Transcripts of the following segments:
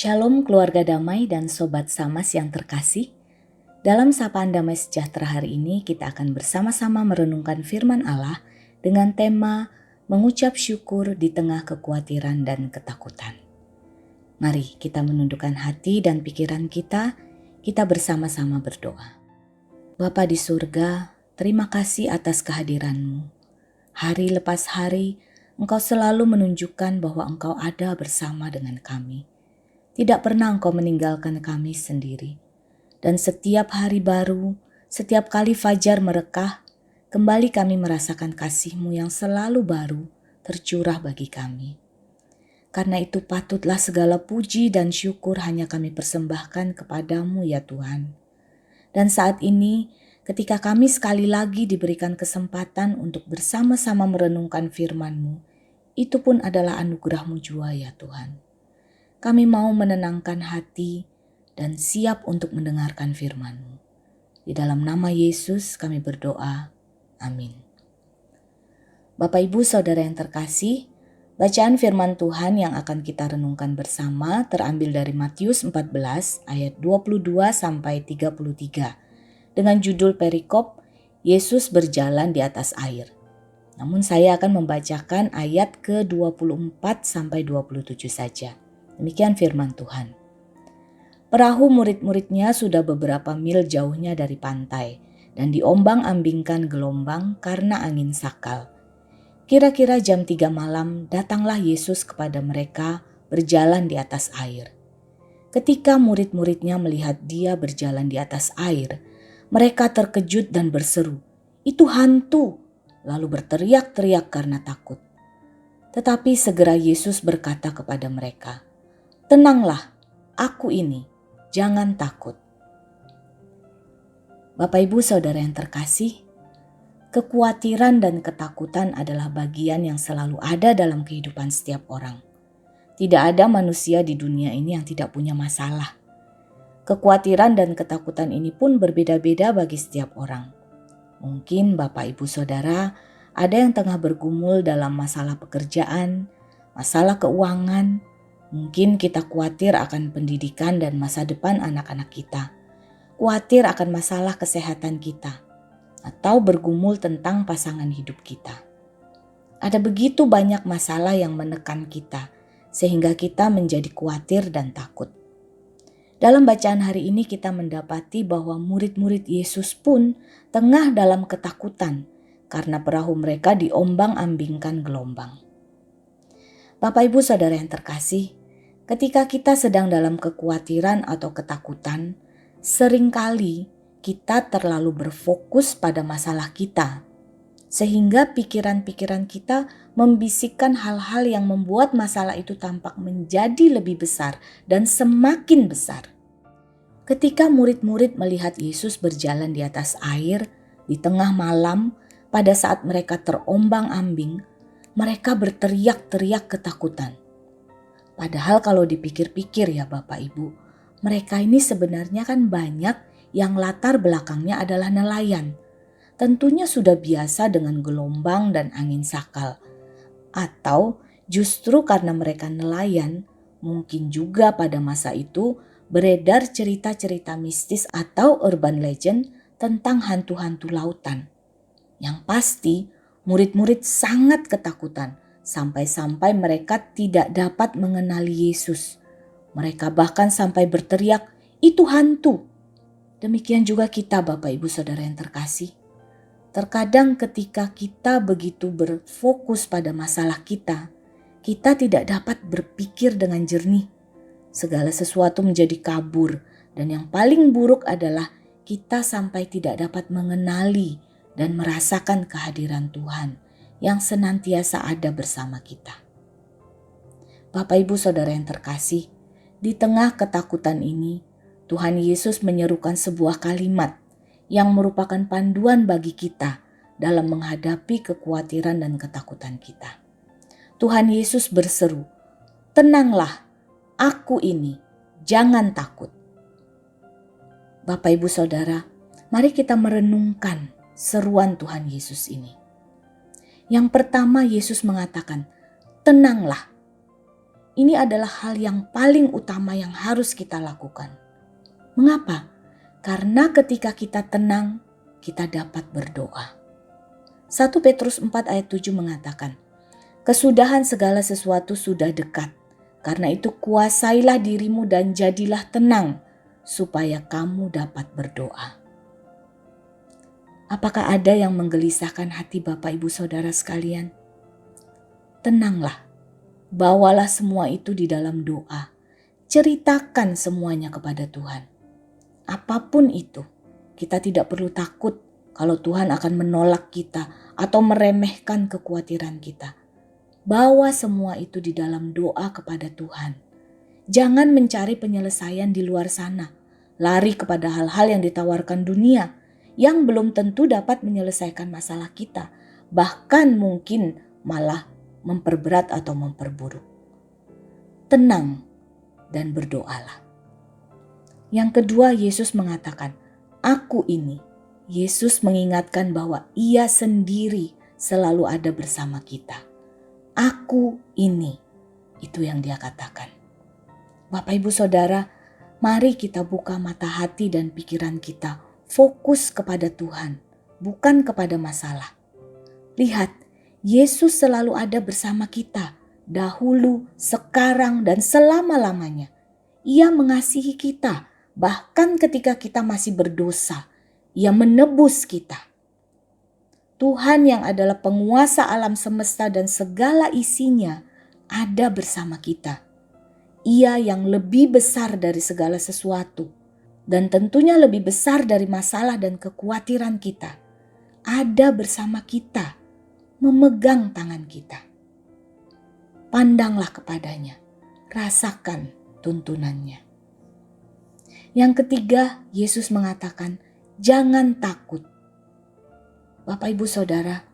Shalom keluarga damai dan sobat Samas yang terkasih. Dalam sapaan damai sejahtera hari ini kita akan bersama-sama merenungkan firman Allah dengan tema mengucap syukur di tengah kekhawatiran dan ketakutan. Mari kita menundukkan hati dan pikiran kita bersama-sama berdoa. Bapa di surga, terima kasih atas kehadiran-Mu. Hari lepas hari, Engkau selalu menunjukkan bahwa Engkau ada bersama dengan kami. Tidak pernah Engkau meninggalkan kami sendiri. Dan setiap hari baru, setiap kali fajar merekah, kembali kami merasakan kasih-Mu yang selalu baru tercurah bagi kami. Karena itu patutlah segala puji dan syukur hanya kami persembahkan kepadamu ya Tuhan. Dan saat ini, ketika kami sekali lagi diberikan kesempatan untuk bersama-sama merenungkan firman-Mu, itu pun adalah anugerah-Mu jua ya Tuhan. Kami mau menenangkan hati dan siap untuk mendengarkan firman-Mu. Di dalam nama Yesus kami berdoa. Amin. Bapak Ibu Saudara yang terkasih, bacaan firman Tuhan yang akan kita renungkan bersama terambil dari Matius 14 ayat 22 sampai 33 dengan judul perikop Yesus berjalan di atas air. Namun saya akan membacakan ayat ke-24 sampai 27 saja. Demikian firman Tuhan. Perahu murid-muridnya sudah beberapa mil jauhnya dari pantai dan diombang-ambingkan gelombang karena angin sakal. Kira-kira jam 3 malam datanglah Yesus kepada mereka berjalan di atas air. Ketika murid-muridnya melihat dia berjalan di atas air, mereka terkejut dan berseru, "Itu hantu!" lalu berteriak-teriak karena takut. Tetapi segera Yesus berkata kepada mereka, "Tenanglah, aku ini, jangan takut." Bapak Ibu Saudara yang terkasih, kekhawatiran dan ketakutan adalah bagian yang selalu ada dalam kehidupan setiap orang. Tidak ada manusia di dunia ini yang tidak punya masalah. Kekhawatiran dan ketakutan ini pun berbeda-beda bagi setiap orang. Mungkin Bapak Ibu Saudara ada yang tengah bergumul dalam masalah pekerjaan, masalah keuangan. Mungkin kita khawatir akan pendidikan dan masa depan anak-anak kita. Khawatir akan masalah kesehatan kita. Atau bergumul tentang pasangan hidup kita. Ada begitu banyak masalah yang menekan kita, sehingga kita menjadi khawatir dan takut. Dalam bacaan hari ini kita mendapati bahwa murid-murid Yesus pun tengah dalam ketakutan karena perahu mereka diombang-ambingkan gelombang. Bapak Ibu Saudara yang terkasih, ketika kita sedang dalam kekhawatiran atau ketakutan, seringkali kita terlalu berfokus pada masalah kita, sehingga pikiran-pikiran kita membisikkan hal-hal yang membuat masalah itu tampak menjadi lebih besar dan semakin besar. Ketika murid-murid melihat Yesus berjalan di atas air di tengah malam pada saat mereka terombang-ambing, mereka berteriak-teriak ketakutan. Padahal kalau dipikir-pikir ya Bapak Ibu, mereka ini sebenarnya kan banyak yang latar belakangnya adalah nelayan. Tentunya sudah biasa dengan gelombang dan angin sakal. Atau justru karena mereka nelayan, mungkin juga pada masa itu beredar cerita-cerita mistis atau urban legend tentang hantu-hantu lautan. Yang pasti murid-murid sangat ketakutan sampai-sampai mereka tidak dapat mengenali Yesus. Mereka bahkan sampai berteriak, "Itu hantu!" Demikian juga kita Bapak Ibu Saudara yang terkasih. Terkadang ketika kita begitu berfokus pada masalah kita tidak dapat berpikir dengan jernih. Segala sesuatu menjadi kabur dan yang paling buruk adalah kita sampai tidak dapat mengenali dan merasakan kehadiran Tuhan yang senantiasa ada bersama kita. Bapak Ibu Saudara yang terkasih, di tengah ketakutan ini, Tuhan Yesus menyerukan sebuah kalimat yang merupakan panduan bagi kita dalam menghadapi kekhawatiran dan ketakutan kita. Tuhan Yesus berseru, "Tenanglah, aku ini, jangan takut." Bapak Ibu Saudara, mari kita merenungkan seruan Tuhan Yesus ini. Yang pertama Yesus mengatakan, "Tenanglah." ini adalah hal yang paling utama yang harus kita lakukan. Mengapa? Karena ketika kita tenang, kita dapat berdoa. 1 Petrus 4 ayat 7 mengatakan, kesudahan segala sesuatu sudah dekat. Karena itu kuasailah dirimu dan jadilah tenang, supaya kamu dapat berdoa. Apakah ada yang menggelisahkan hati Bapak Ibu Saudara sekalian? Tenanglah, bawalah semua itu di dalam doa. Ceritakan semuanya kepada Tuhan. Apapun itu, kita tidak perlu takut kalau Tuhan akan menolak kita atau meremehkan kekhawatiran kita. Bawa semua itu di dalam doa kepada Tuhan. Jangan mencari penyelesaian di luar sana. Lari kepada hal-hal yang ditawarkan dunia yang belum tentu dapat menyelesaikan masalah kita. Bahkan mungkin malah memperberat atau memperburuk. Tenang dan berdoalah. Yang kedua, Yesus mengatakan, aku ini. Yesus mengingatkan bahwa Ia sendiri selalu ada bersama kita. Aku ini. Itu yang Dia katakan. Bapak Ibu Saudara, mari kita buka mata hati dan pikiran kita. Fokus kepada Tuhan, bukan kepada masalah. Lihat, Yesus selalu ada bersama kita. Dahulu, sekarang, dan selama-lamanya. Ia mengasihi kita, bahkan ketika kita masih berdosa. Ia menebus kita. Tuhan yang adalah penguasa alam semesta dan segala isinya ada bersama kita. Ia yang lebih besar dari segala sesuatu dan tentunya lebih besar dari masalah dan kekhawatiran kita. Ada bersama kita, memegang tangan kita. Pandanglah kepadanya, rasakan tuntunannya. Yang ketiga, Yesus mengatakan, jangan takut. Bapak Ibu Saudara,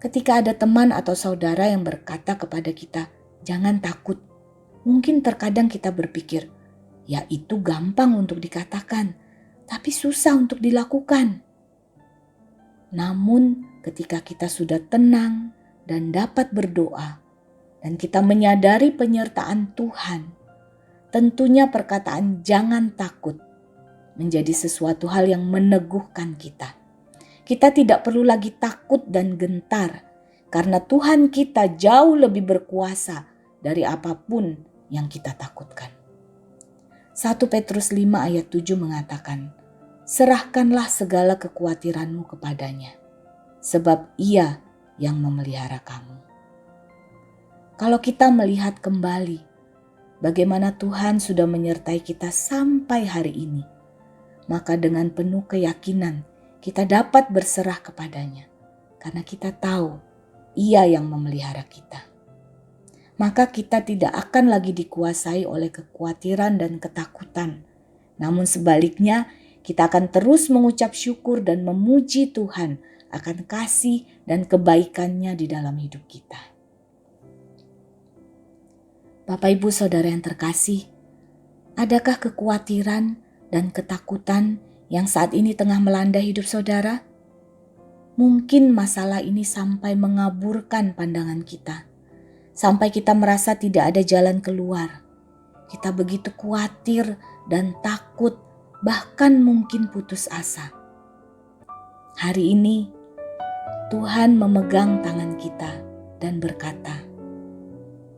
ketika ada teman atau saudara yang berkata kepada kita, jangan takut. Mungkin terkadang kita berpikir, ya itu gampang untuk dikatakan, tapi susah untuk dilakukan. Namun ketika kita sudah tenang dan dapat berdoa, dan kita menyadari penyertaan Tuhan, tentunya perkataan jangan takut menjadi sesuatu hal yang meneguhkan kita. Kita tidak perlu lagi takut dan gentar, karena Tuhan kita jauh lebih berkuasa dari apapun yang kita takutkan. 1 Petrus 5 ayat 7 mengatakan, serahkanlah segala kekhawatiranmu kepadanya, sebab Ia yang memelihara kamu. Kalau kita melihat kembali bagaimana Tuhan sudah menyertai kita sampai hari ini, maka dengan penuh keyakinan kita dapat berserah kepadanya, karena kita tahu Ia yang memelihara kita. Maka kita tidak akan lagi dikuasai oleh kekhawatiran dan ketakutan. Namun sebaliknya, kita akan terus mengucap syukur dan memuji Tuhan akan kasih dan kebaikannya di dalam hidup kita. Bapak Ibu Saudara yang terkasih, adakah kekhawatiran dan ketakutan yang saat ini tengah melanda hidup saudara? Mungkin masalah ini sampai mengaburkan pandangan kita. Sampai kita merasa tidak ada jalan keluar. Kita begitu khawatir dan takut, bahkan mungkin putus asa. Hari ini Tuhan memegang tangan kita dan berkata,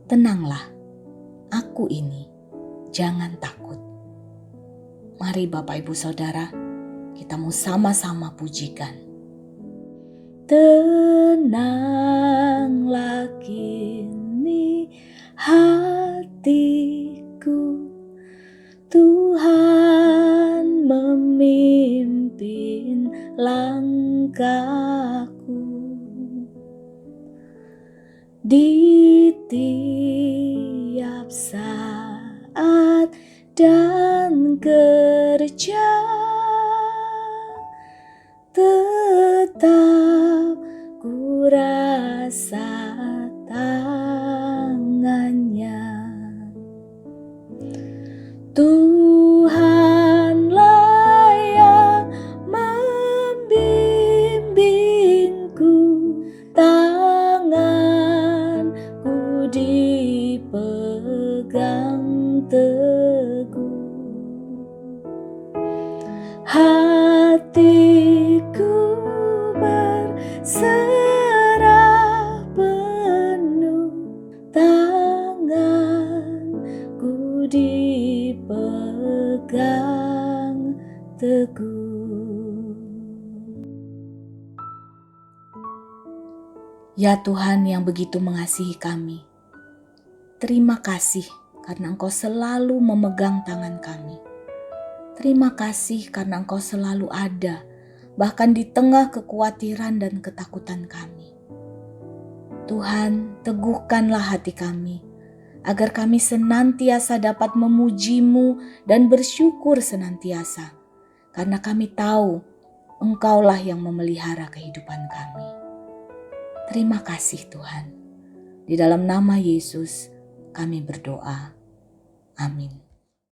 tenanglah, aku ini, jangan takut. Mari Bapak Ibu Saudara, kita mau sama-sama pujikan. Tenanglah kini hatiku, Tuhan memimpin langkahku. Di tiap saat dan kerja tetap ku rasa tangannya. Tuhanlah yang membimbingku, tanganku dipegang teguh. Hatiku berserah penuh, tanganku dipegang teguh. Ya Tuhan yang begitu mengasihi kami, terima kasih karena Engkau selalu memegang tangan kami. Terima kasih karena Engkau selalu ada, bahkan di tengah kekhawatiran dan ketakutan kami. Tuhan, teguhkanlah hati kami, agar kami senantiasa dapat memuji-Mu dan bersyukur senantiasa, karena kami tahu Engkaulah yang memelihara kehidupan kami. Terima kasih Tuhan. Di dalam nama Yesus kami berdoa. Amin.